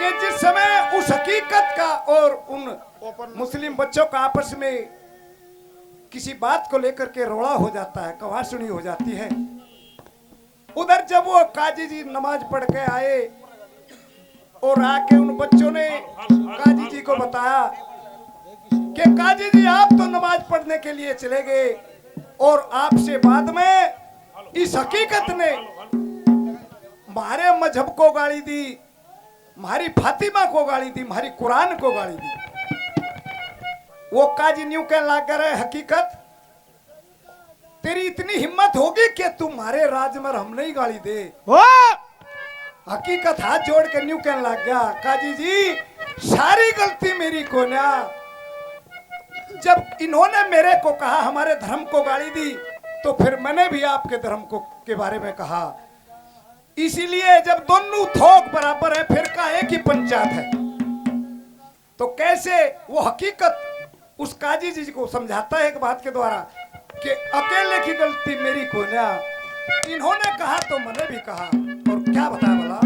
कि जिस समय उस हकीकत का और उन मुस्लिम बच्चों का आपस में किसी बात को लेकर के रोड़ा हो जाता है, कवासुनी हो जाती है, उधर जब वो काजी जी नमाज पढ़ के आए और आके उन बच्चों ने काजी जी को बताया कि काजी जी आप तो नमाज पढ़ने के लिए चले गए और आपसे बाद में इस हकीकत ने हमारे मजहब को गाली दी, हमारी फातिमा को गाली दी, हमारी कुरान को गाली दी। वो काजी न्यू कहने लग रहे, हकीकत तेरी इतनी हिम्मत होगी कि तुम्हारे राज में हम नहीं गाली दे। हकीकत हाथ जोड़ के न्यू कहने लग गया, काजी जी सारी गलती मेरी को ना, जब इन्होंने मेरे को कहा हमारे धर्म को गाली दी तो फिर मैंने भी आपके धर्म को के बारे में कहा, इसीलिए जब दोनों थोक बराबर है फिर का एक ही पंचायत है। तो कैसे वो हकीकत उस काजी जी को समझाता है एक बात के द्वारा कि अकेले की गलती मेरी को ना, इन्होंने कहा तो मैंने भी कहा। और क्या बताया बोला,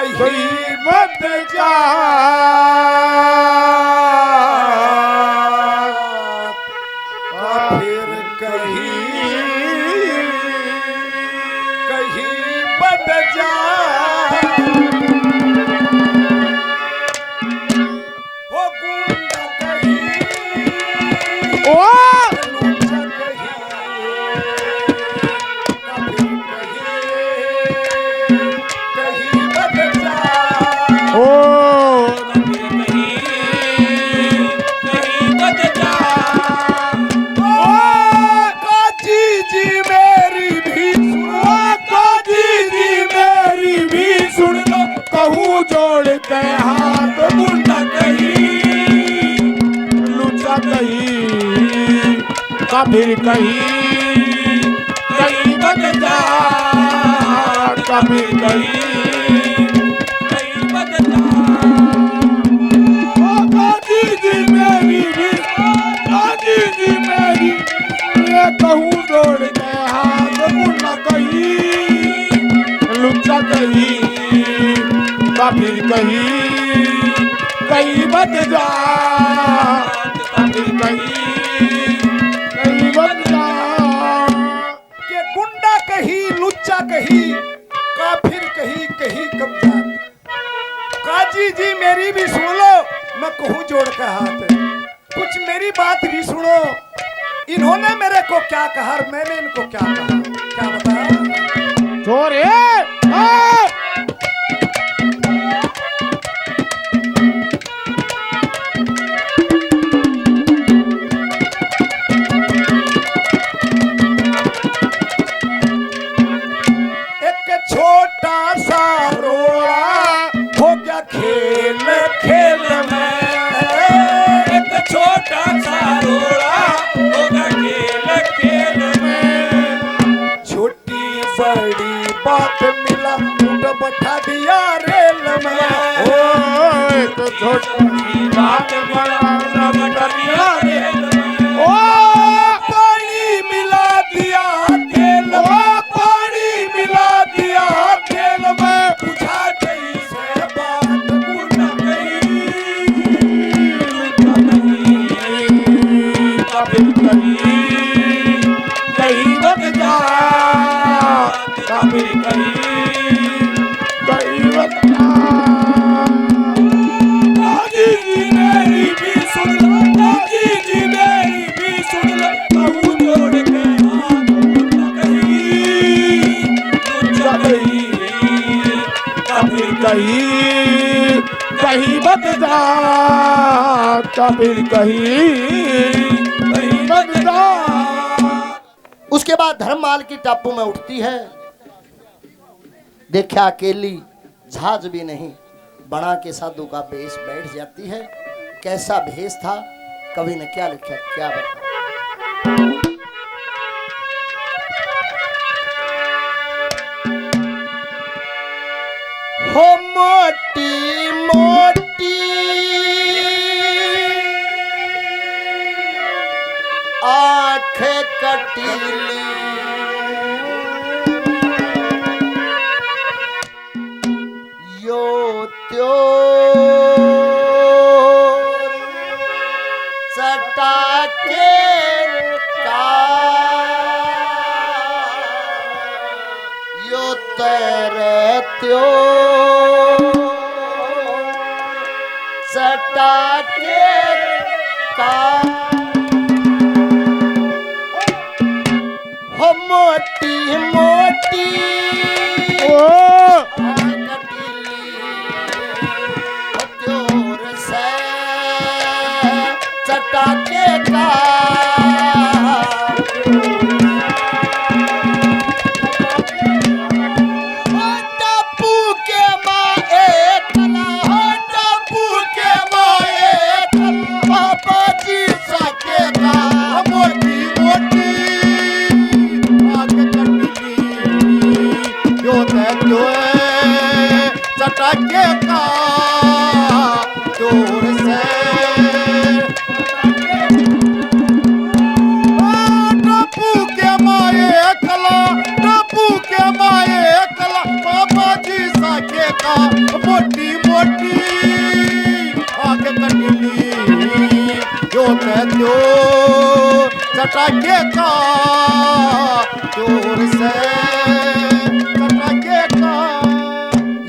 कहीं मत जा फिर कहीं मत जा, वो गुंडा कहीं हाथ गुंडा कहीं लुचा कहीं कबीर कहीं कहीं बच जा, कबीर कहीं बच जा। ओ काजी जी मेरी भी, काजी जी मेरी, ये कहूँ दौड़ के हाथ गुंडा कहीं लुचा कहीं कबीर कहीं बच जा, कबीर कहीं बच जा। के गुंडा कहीं लुच्चा कहीं काफिर कहीं कहीं कब्जात। काजी जी मेरी भी सुन लो, मैं कहूँ जोड़ के हाथ, कुछ मेरी बात भी सुनो। इन्होंने मेरे को क्या कहा और मैंने इनको क्या कहा, क्या बताया छोरे बैठा दिया रेल में, ओ तो छोटी बात बड़ा बैठा दिया रेल में, ओ पानी मिला दिया तेल, ओ पानी मिला दिया तेल में, बुझा गई से बात गुना गई, कभी कहीं बच जा, कभी कहीं बच जा। कबीर कहीं कहीं मत जा, कबीर कहीं मत जा। उसके बाद धर्ममाल की टापू में उठती है, देखा अकेली जहाज भी नहीं, बना के साधु का भेष बैठ जाती है। कैसा भेष था, कवि ने क्या लिखा, क्या बता। हो मोटी मोटी आँख कटीली, यो त्यो चटाके का, यो तेरे त्यो चटाके का। हो मोटी मोटी कटीली, त्योर से चटाके का। टापू के माँ एक कला, टापू के माँ एक कला, बाबा जी सके का। मोटी मोटी आँख कटीली, यो तो चटाके का, दूर से टापू के माए कला, टापू के माए कला, बाबा जी साके का। मोटी मोटी आँख कटीली, यो तो चटाके का, दूर से चटाके का।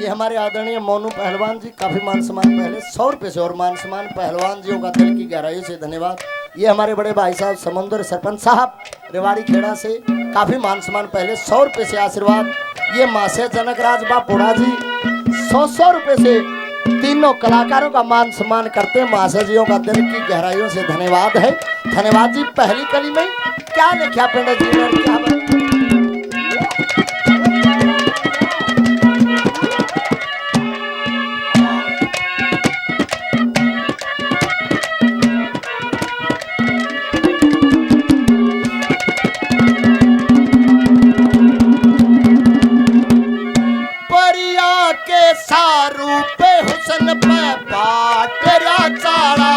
ये हमारे आदरणीय मोनू पहलवान जी, काफी मान सम्मान पहले 100 रुपए से, और मान सम्मान पहलवान जियों का दिल की गहराइयों से धन्यवाद। ये हमारे बड़े भाई साहब समुद्र सरपंच साहब रेवाड़ी खेड़ा से, काफी मान सम्मान पहले 100 रुपए से आशीर्वाद। ये मासे जनकराज बापुड़ा जी 100 रुपए से तीनों कलाकारों का मान सम्मान करते हैं। मासे जियों का दिल की गहराइयों से धन्यवाद है। धन्यवाद जी। पहली कली में क्या लिखा पंडित जी ने, क्या बताया? सारू पे हुसन पे पाटरा चाड़ा,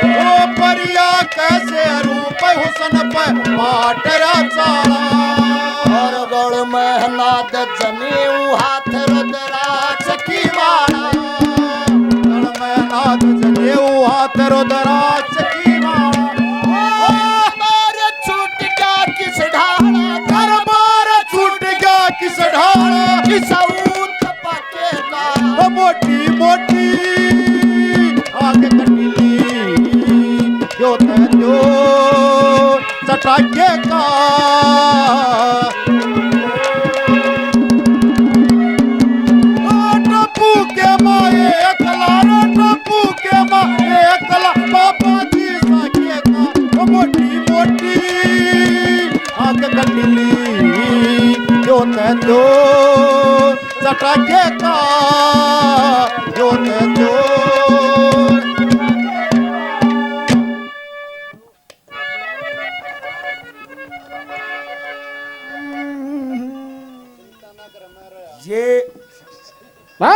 ओ परिया कैसे रूप हुसन पे पाटरा चाड़ा। और गौड़ महनाद जनेऊ हाथ रुद्राक्ष की माला, गण महनाद जनेऊ हाथ रुद्राक्ष की माला। मार छूट गया किस ढाला, दरबार छूट गया किस ढाला, किस ऊंट पाके का। मोटी मोटी आग कटीली, यो तो चटाके का। टापू के माए कला, टापू के माए कला, बाबा जी साके का। मोटी मोटी आग कटीली, यो तो चटाके का, यो तो।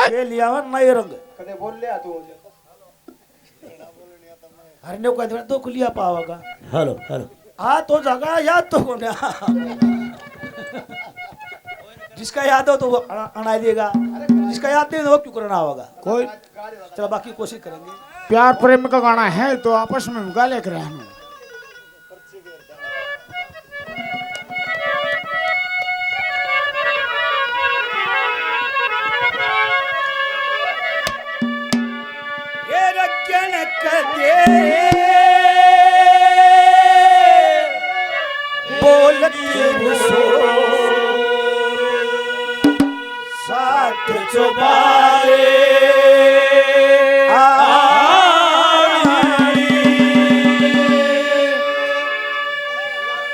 ये लिया हुआ नए रंग कदे बोल लिया तू हरने को इधर तो खुलिया पावागा। हेलो हेलो हाँ तो जगह याद तो कौन जिसका याद हो तो वो अना देगा, जिसका याद नहीं हो वो क्यों करना होगा। कोई चलो बाकी कोशिश करेंगे। प्यार प्रेम का गाना है तो आपस में गा लेकर हम। ये रखन कदे बोलती सो साथ चुबारे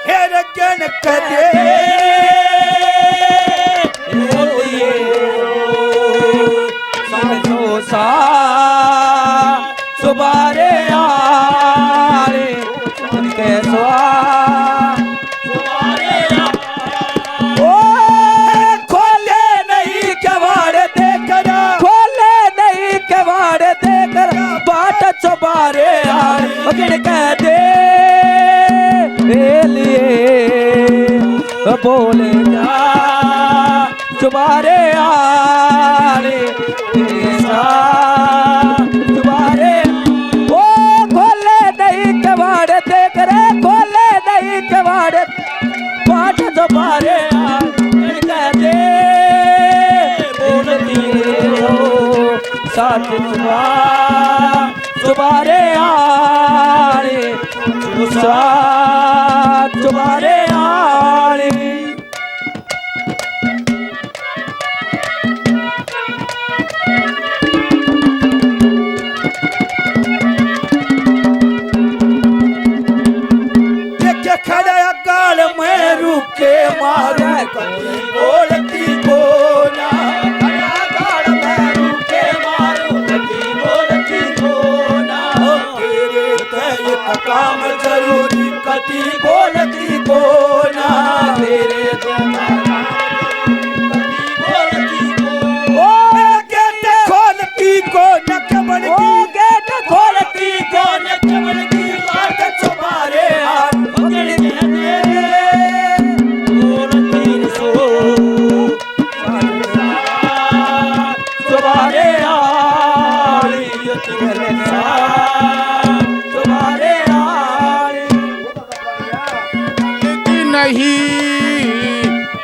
हे रगन कदे साधो सा चुबारे आरे उनके स्वा चुबारे आड़े कह दे लिए बोले जा चुबारे आड़े चुबारे ओ खोले नहीं कबाड़ देख रे खोले नहीं कबाड़ बाट चुबारे आड़े कह दे बोलती हो साथ चुबारे आड़े चुबारे आड़े देखे खड़े अकाल में रुके मारे कभी बोलती को ना अकाल में रुके मारो कभी बोलती को ना तेरे तेरे काम जरूरी कभी बोलती को ना तेरे गेट खोलती को न कमल की गेट खोलती को न कमल की बात चुबारे चुबारे आली चुबारे आली नहीं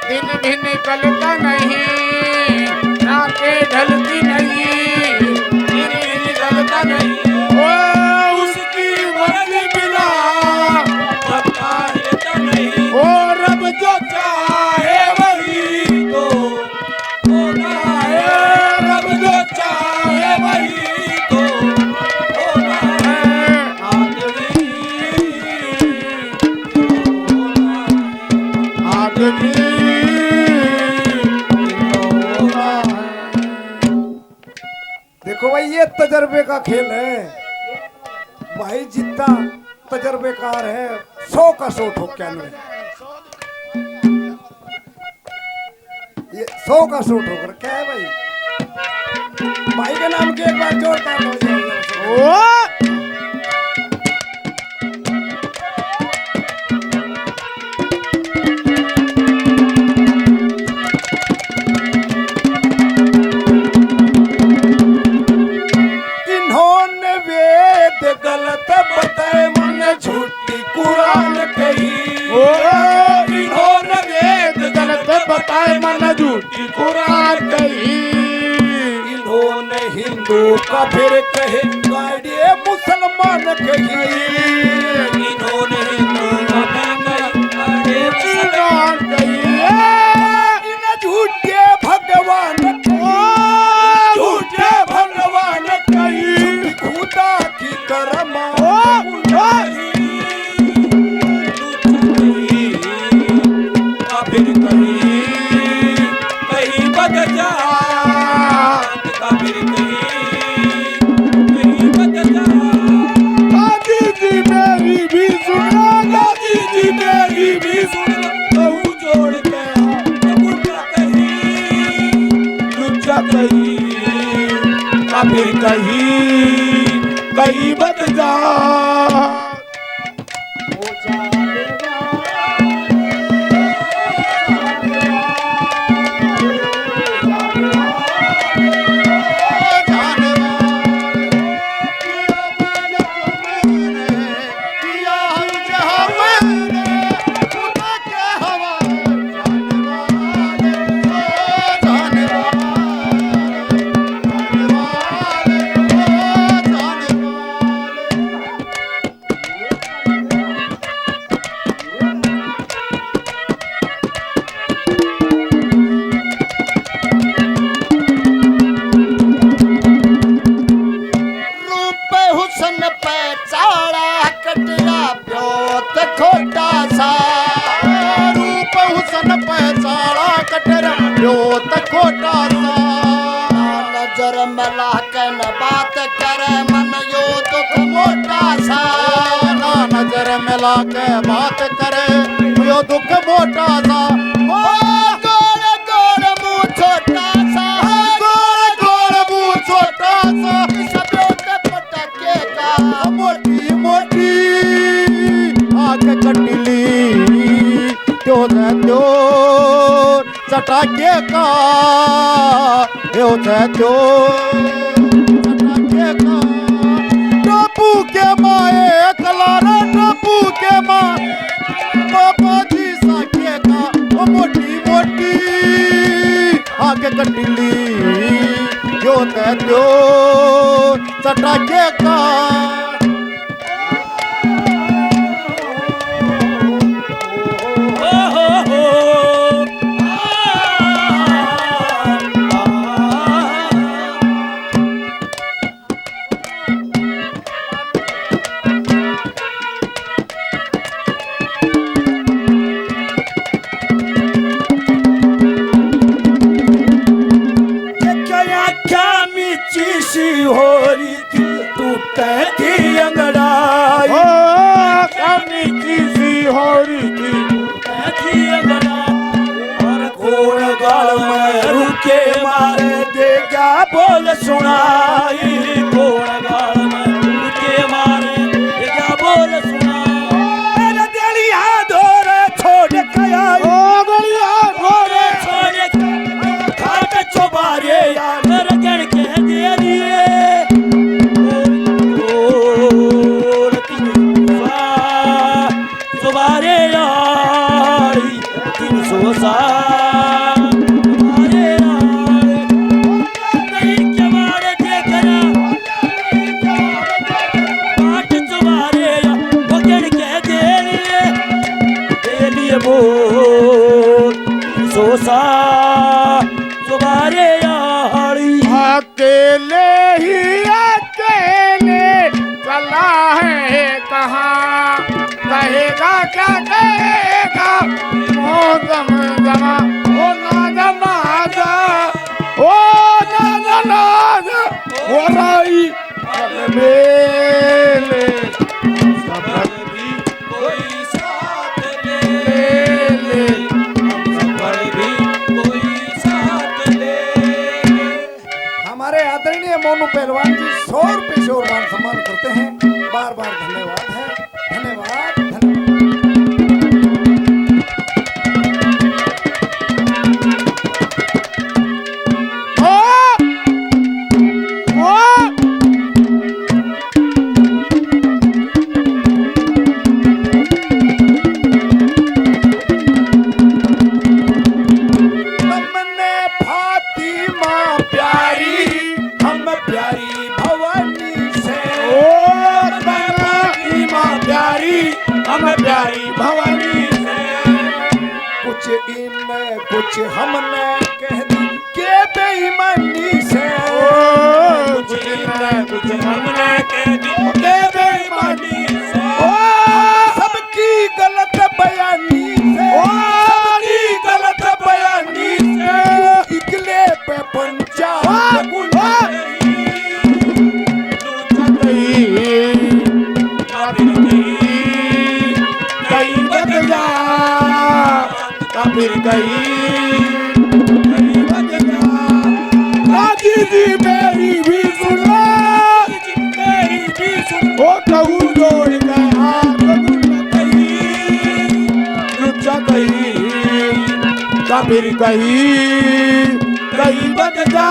दिन भी निकलता नहीं रातें ढलती नहीं दिन भी निकलता नहीं ओ उसकी मर्जी बिना पता हिलता नहीं ओ रब जो चाहे वही तो होना है रब जो चाहे वही तो होना है आदमी देखो भाई ये तजर्बे का खेल है भाई जितना तजर्बेकार है 100 का 100 ठोक क्या नहीं ये 100 का 100 ठोकर क्या है भाई भाई के नाम की एक बार जोरदार हो जाए ओ इन्होंने वेद गलत बताए मन झूठी कुरान कही ओ इन्होंने वेद गलत बताए मन झूठी कुरान कही इन्होंने हिंदू का फिर कहे गाड़िए मुसलमान कही इन्होंने हिंदू का फिर कुरान कही इन झूठे भगवान झूठे भगवान कही खुदा की तरह फिर कहीं बद जा फिर कहीं बद जा दादी जी मेरी भी सुनो दादी जी मेरी भी सुनो कहूँ जोड़ के लुच्चा कहीं फिर कहीं बद जा मिला के न बात करे मन यो दुख मोटा सा ना नजर मिला के बात करे यो दुख मोटा सा ओ गोल गोल मुंह छोटा सा गोल गोल मुंह छोटा सा सबों के पटके का मोटी मोटी आंख कटली क्यों न त्यो चटाके का क्यों न त्यो चटाके का टपू के माए कलारा टपू के माँ पापा जी साके का ओ मोटी मोटी आंख कटली क्यों न त्यो चटाके का बोल सुनाई कोण गाल में के मारे क्या बोल सुनाई दिलिया दौर छोड़ कया ओ गलिया दौर छोड़ खाट चुबारे यार गण के दे दिए चुबारे यार 300 तुम्हारे यारी अकेले ही अकेले चला है कहाँ कहेगा क्या कहेगा मौसम जमा ओ ना जमा जा ओ ना ना ना हो रही मेले सफर भी कोई साथ ले ले सफर भी कोई साथ ले हमारे आदरणीय मोनू पहलवान जी 100 रुपये से और मान सम्मान करते हैं। बार बार धन्यवाद है। धन्यवाद धन्यवाद। हमने फातिमा प्यारी हम प्यारी भवानी से फातिमा प्यारी हम प्यारी भवानी से कुछ इनमें कुछ हमने कह दी के बेईमानी से कुछ इनने कुछ हमने कह दी के बेईमानी से सबकी गलत बयानी से सबकी गलत बयानी से इकले पे पंचा कहीं बद जा फिर कहीं बद जा राजी जी मेरी भी सुनो मेरी भी सुन ओ कहूँ जोड़ के हाथ कहीं रुचा कहीं फिर कहीं बद जा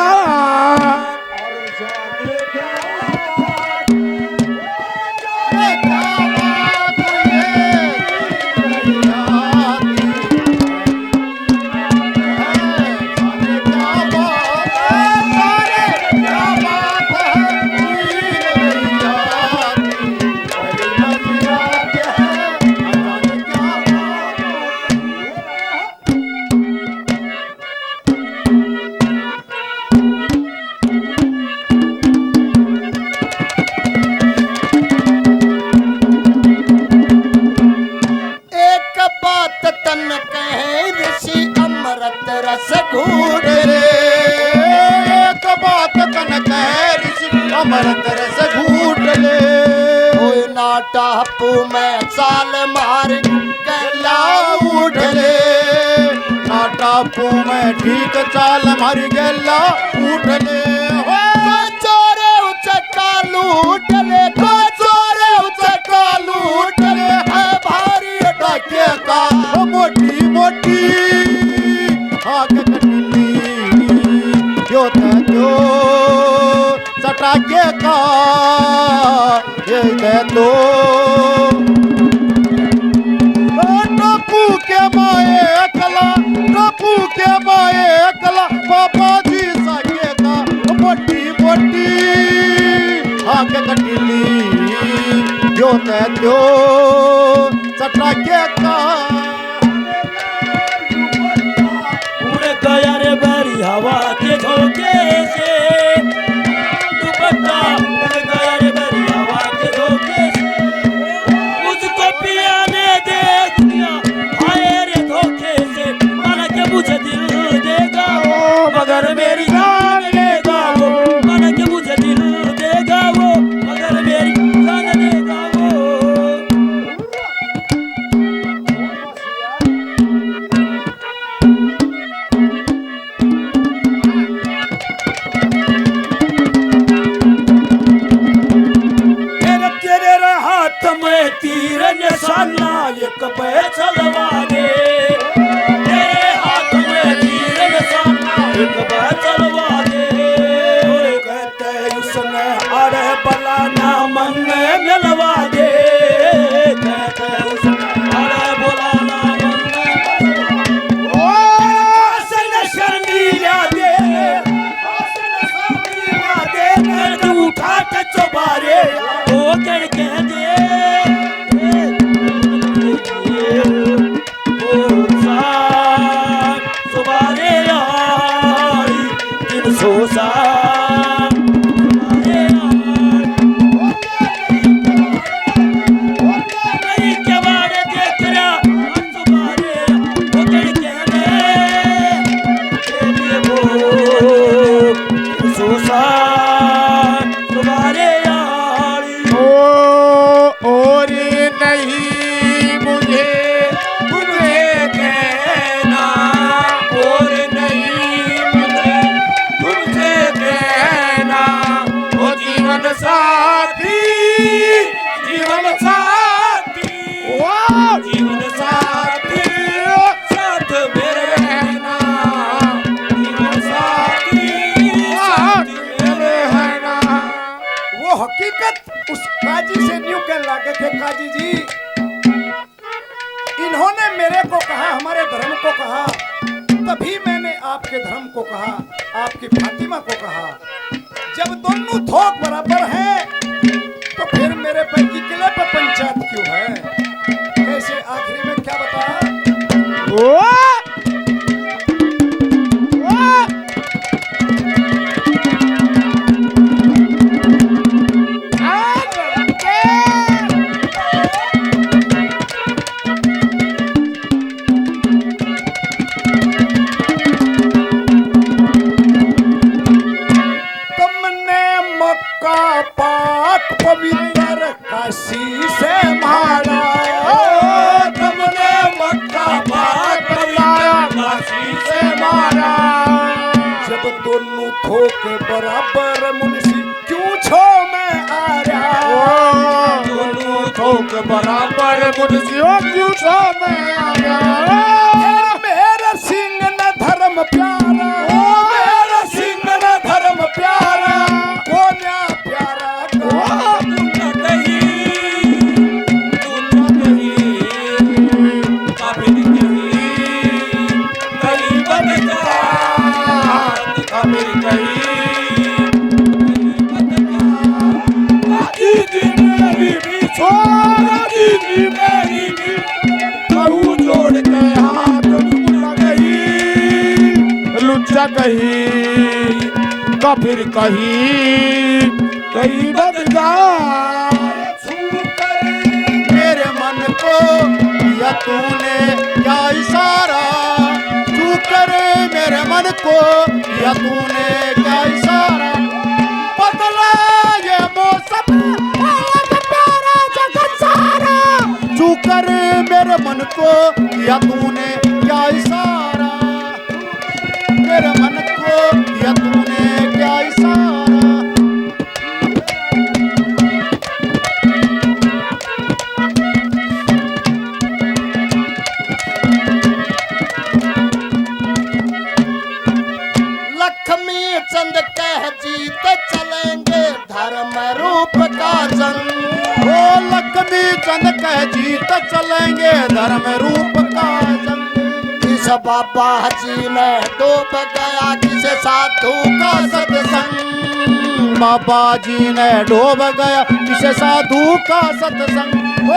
कमर तेरे से घूट ले ओए ना टापू में चाल मार गला उठ ले ना टापू में ठीक चाल मारी गला उठ ले चोरे उचक्का लूट ले चोरे उचक्का लूट ले है भारी डाके का मोटी मोटी आग कटली यो तो सटाके का ये तो टपू के माए अकला टपू के माए अकला बाबा जी साके का मोटी मोटी आग कटली यो तो सटाके का उड़ गया रे बड़ी हवा के झोंके से दुपट्टा उड़ गया रे बड़ी हवा के झोंके से मुझको पियाने दे दुनिया आए रे धोखे से माना के मुझे दिल देगा वो मगर मेरी जान लेगा वो माना के मुझे दिल देगा वो मगर मेरी जान लेगा वो तेरे हाथ में तीर निशाना एक चलवा दे तेरे हाथ में तीर निशाना एक चलवा दे कहते उसने अरे बला ना मन में मिलवा दे कहते उसने अरे बोला ना मन में शर्मिला दे उठा के चुबारे ओ करके दे ओ साथ चुबारे आई 300 साथ चुबारे आई के बारे देख रहा चुबारे ओ करके दे वो 300 साथ तुम्हारे और नहीं मुझे कहना और नहीं मुझे कहना ओ जीवन साथी जीवन साथी जीवन साथी साथ मेरे रहना जीवन साथी साथ मेरे रहना वो हकीकत उस काजी से न्यू कहने लगे थे, काजी जी इन्होंने मेरे को कहा, हमारे धर्म को कहा, तभी मैंने आपके धर्म को कहा, आपकी फातिमा को कहा। जब दोनों थोक बराबर हैं तो फिर मेरे पे की किले पे पंचायत क्यों है? कैसे आखिरी में क्या बताया? तुमने मक्का पाक पवित्र काशी से मारा, तुमने मक्का पाक पवित्र काशी से मारा जब दोनों थोक बराबर मुंशी क्यों छो में आ रहा? दोनों थोक बराबर मुंशियों क्यों छो में आ गया मेरा सिंह न धर्म प्यारा, मेरा सिंह न धर्म प्यारा, कोन्या प्यारा लुच्चा कहीं कफिर कहीं कहीं बदगार मेरे मन को या तूने क्या इशारा तू करे मेरे मन को या तूने क्या इशारा बदला दिया तूने क्या इशारा, मेरे मन को दिया तूने क्या इशारा। लक्ष्मी चंद कह जीत चलेंगे धर्म रूप का जंग। ओ लक्ष्मी चंद कह जीत चलेंगे धर्म रूप का जंग। इस बाबा जी ने डूब गया किसे साधु का सत्संग। बाबा जी ने डूब गया किसे साधु का सत्संग। ओ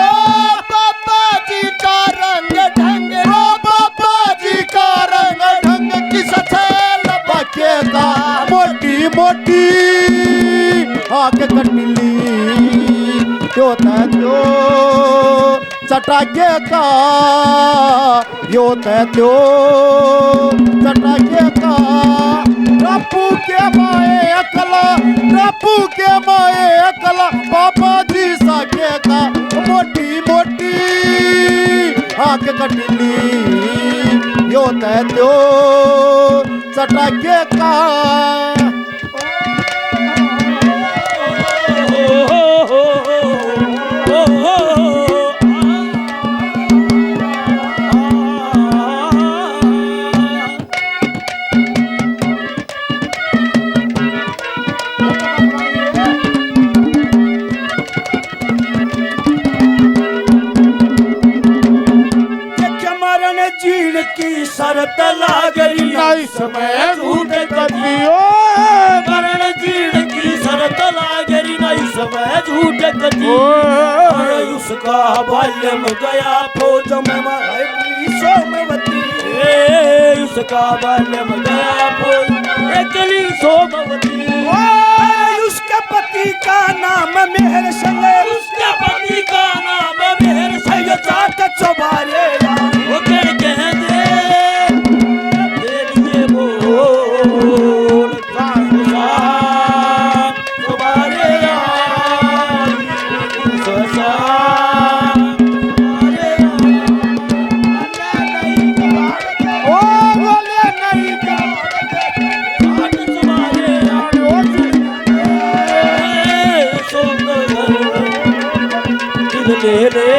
बाबा जी का रंग ढंग, ओ बाबा जी का रंग ढंग किस छेल बके का मोटी मोटी आग कटली यो त्यो चटाके का यो त्यो चटाके का। टप्पू के माए अकला, टप्पू के माए अकला बाबा जी साके का मोटी मोटी आग कटली यो त्यो चटाके का। जीण की शरत लागरी नहीं समय झूठ कदियो, मरण जीण की शरत लागरी नहीं समय झूठ कदी। उसका बाल्यम गया फौज में सोमवती, उसका बाल्यम गया फौज सोमवती। उसके पति का नाम मेहर संगे, उसके पति का नाम मेहर संगे जाट चौबारे वो कह दे तेरी बोल चौबारे ससा ओ बोले नहीं ले ले